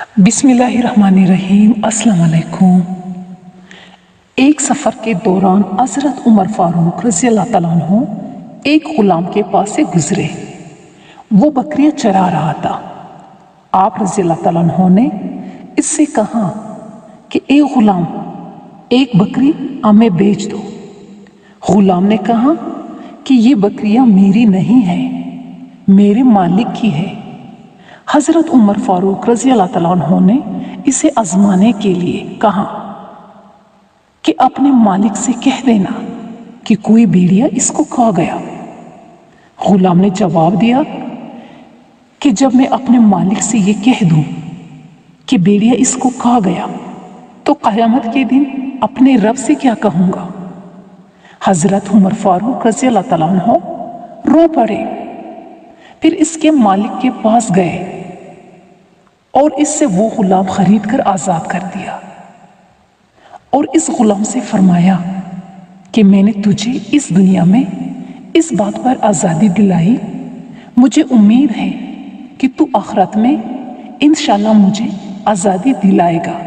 بسم اللہ الرحمن الرحیم۔ السلام علیکم۔ ایک سفر کے دوران حضرت عمر فاروق رضی اللہ تعالیٰ عنہ ایک غلام کے پاس سے گزرے۔ وہ بکریاں چرا رہا تھا۔ آپ رضی اللہ تعالیٰ عنہ نے اس سے کہا کہ اے غلام، ایک بکری ہمیں بیچ دو۔ غلام نے کہا کہ یہ بکریاں میری نہیں ہیں، میرے مالک کی ہے۔ حضرت عمر فاروق رضی اللہ تعالیٰ عنہ نے اسے آزمانے کے لیے کہا کہ اپنے مالک سے کہہ دینا کہ کوئی بھیڑیا اس کو کھا گیا۔ غلام نے جواب دیا کہ جب میں اپنے مالک سے یہ کہہ دوں کہ بھیڑیا اس کو کھا گیا تو قیامت کے دن اپنے رب سے کیا کہوں گا؟ حضرت عمر فاروق رضی اللہ تعالیٰ عنہ رو پڑے، پھر اس کے مالک کے پاس گئے اور اس سے وہ غلام خرید کر آزاد کر دیا، اور اس غلام سے فرمایا کہ میں نے تجھے اس دنیا میں اس بات پر آزادی دلائی، مجھے امید ہے کہ تو آخرت میں انشاءاللہ مجھے آزادی دلائے گا۔